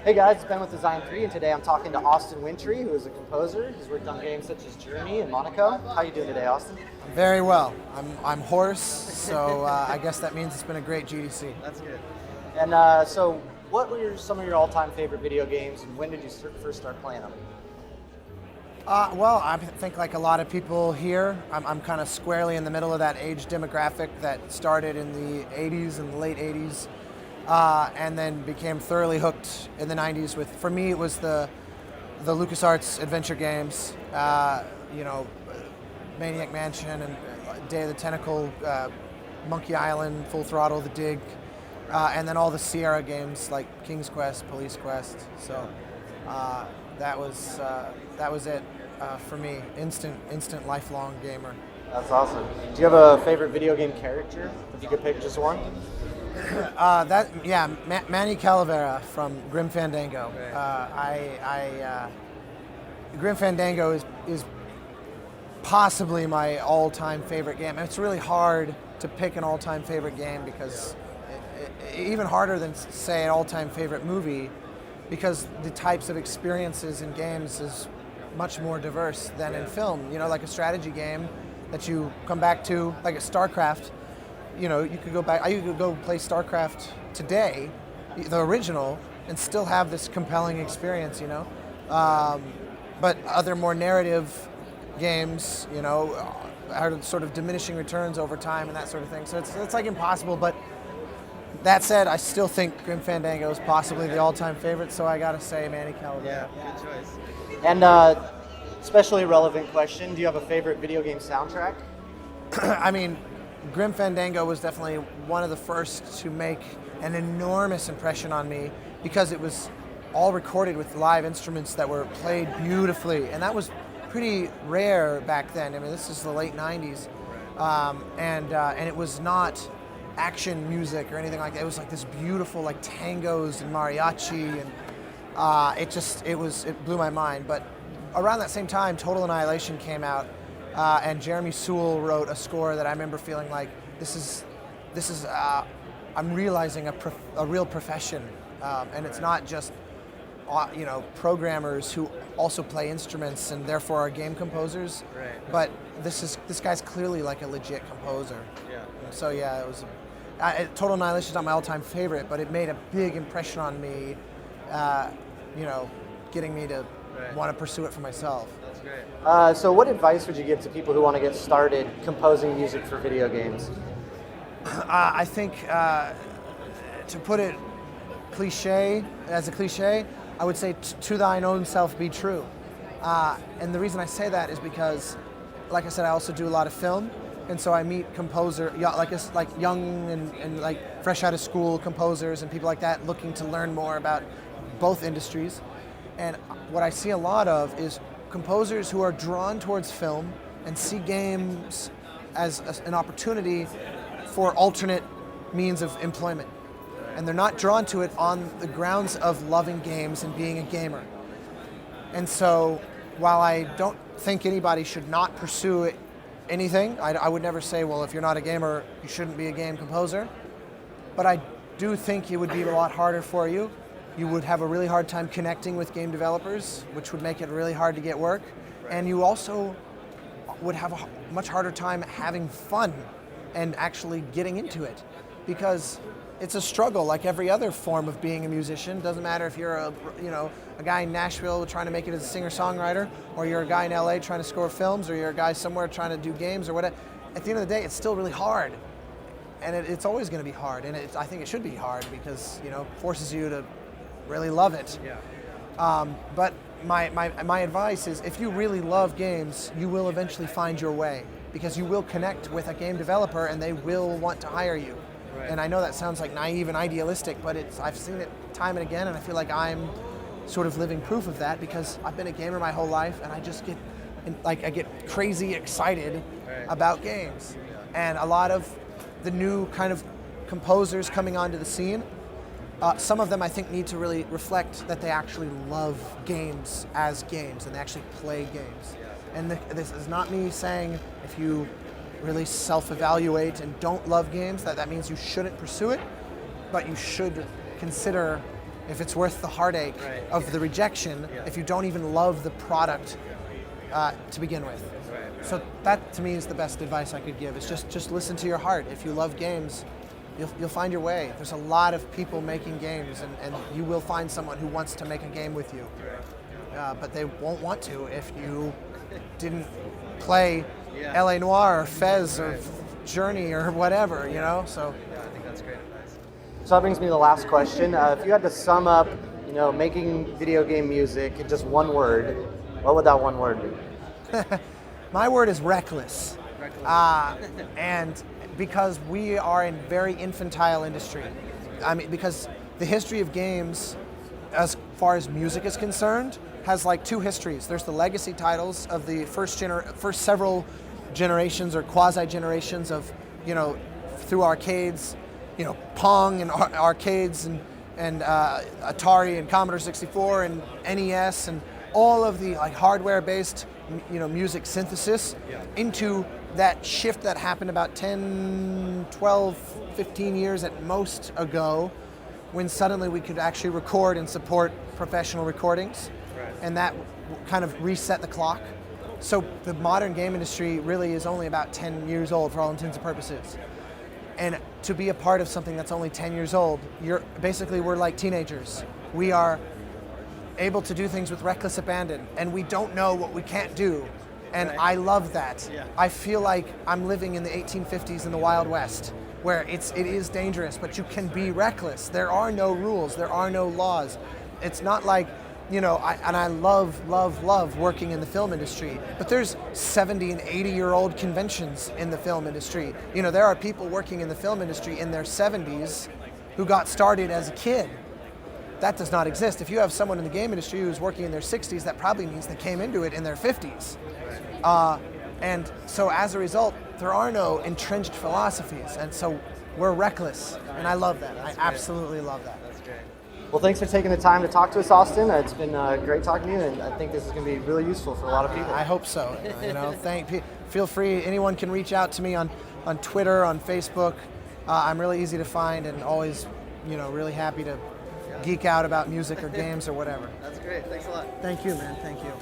Hey guys, it's Ben with Design 3, and today I'm talking to Austin Wintory, who is a composer. He's worked on games such as Journey and Monaco. How you doing today, Austin? Very well. I'm hoarse, so I guess that means it's been a great GDC. That's good. And so, what were some of your all-time favorite video games, and when did you first start playing them? Well, I think like a lot of people here, I'm kind of squarely in the middle of that age demographic that started in the 80s and the late 80s, and then became thoroughly hooked in the 90s with, for me, it was the LucasArts adventure games, Maniac Mansion and Day of the Tentacle, Monkey Island, Full Throttle, The Dig, and then all the Sierra games like King's Quest, Police Quest. So that was it for me. Instant lifelong gamer. That's awesome. Do you have a favorite video game character? If you could pick just one. Manny Calavera from Grim Fandango. Grim Fandango is possibly my all-time favorite game. It's really hard to pick an all-time favorite game because even harder than say an all-time favorite movie, because the types of experiences in games is much more diverse than in film. You know, like a strategy game that you come back to, like a StarCraft. You know, you could go back. You could go play StarCraft today, the original, and still have this compelling experience. You know, but other more narrative games, you know, are sort of diminishing returns over time and that sort of thing. So it's like impossible. But that said, I still think Grim Fandango is possibly the all-time favorite. So I gotta say, Manny Calavera. Yeah, good choice. And especially relevant question: do you have a favorite video game soundtrack? I mean, Grim Fandango was definitely one of the first to make an enormous impression on me because it was all recorded with live instruments that were played beautifully, and that was pretty rare back then. I mean, this is the late 90s, and it was not action music or anything like that. It was like this beautiful like tangos and mariachi, and it blew my mind. But around that same time, Total Annihilation came out. And Jeremy Sewell wrote a score that I remember feeling like this is I'm realizing a real profession, and it's not just programmers who also play instruments and therefore are game composers. Right. But this guy's clearly like a legit composer. Yeah. So yeah, it was. Total Annihilation is not my all-time favorite, but it made a big impression on me. Getting me to want to pursue it for myself. That's great. So what advice would you give to people who want to get started composing music for video games? I think, to put it as a cliche, I would say to thine own self be true. And the reason I say that is because, like I said, I also do a lot of film, and so I meet like young and like fresh out of school composers and people like that looking to learn more about both industries. And what I see a lot of is composers who are drawn towards film and see games as an opportunity for alternate means of employment. And they're not drawn to it on the grounds of loving games and being a gamer. And so while I don't think anybody should not pursue anything, I would never say, well, if you're not a gamer, you shouldn't be a game composer. But I do think it would be a lot harder for you. You would have a really hard time connecting with game developers, which would make it really hard to get work. And you also would have a much harder time having fun and actually getting into it, because it's a struggle like every other form of being a musician. Doesn't matter if you're a guy in Nashville trying to make it as a singer-songwriter, or you're a guy in LA trying to score films, or you're a guy somewhere trying to do games or whatever. At the end of the day, it's still really hard. And it's always going to be hard. And I think it should be hard because, forces you to really love it. Yeah. But my advice is, if you really love games, you will eventually find your way, because you will connect with a game developer and they will want to hire you. Right. And I know that sounds like naive and idealistic, but I've seen it time and again, and I feel like I'm sort of living proof of that, because I've been a gamer my whole life, and I just I get crazy excited about games. And a lot of the new kind of composers coming onto the scene, some of them I think need to really reflect that they actually love games as games and they actually play games. And this is not me saying if you really self-evaluate and don't love games, that means you shouldn't pursue it, but you should consider if it's worth the heartache of the rejection, if you don't even love the product to begin with. So that to me is the best advice I could give. Is just listen to your heart. If you love games, you'll find your way. There's a lot of people making games, and you will find someone who wants to make a game with you. But they won't want to if you didn't play LA Noire or Fez or Journey or whatever, you know. So I think that's great advice. So that brings me to the last question. If you had to sum up, making video game music in just one word, what would that one word be? My word is reckless. And because we are in very infantile industry. I mean, because the history of games, as far as music is concerned, has like two histories. There's the legacy titles of the first several generations or quasi-generations of, through arcades, Pong and arcades and Atari and Commodore 64 and NES and all of the like hardware-based, music synthesis into that shift that happened about 10, 12, 15 years at most ago, when suddenly we could actually record and support professional recordings. And that kind of reset the clock. So the modern game industry really is only about 10 years old for all intents and purposes. And to be a part of something that's only 10 years old, we're like teenagers. We are able to do things with reckless abandon, and we don't know what we can't do. And I love that. I feel like I'm living in the 1850s in the Wild West, where it is dangerous, but you can be reckless. There are no rules, there are no laws. It's not like, I love working in the film industry, but there's 70 and 80-year-old conventions in the film industry. There are people working in the film industry in their 70s who got started as a kid. That does not exist. If you have someone in the game industry who's working in their 60s, that probably means they came into it in their 50s. And so as a result, there are no entrenched philosophies, and so we're reckless, and I love that. I absolutely love that. That's great. Well, thanks for taking the time to talk to us, Austin. It's been great talking to you, and I think this is going to be really useful for a lot of people. I hope so. Feel free. Anyone can reach out to me on Twitter, on Facebook. I'm really easy to find, and always, really happy to geek out about music or games or whatever. That's great. Thanks a lot. Thank you, man. Thank you.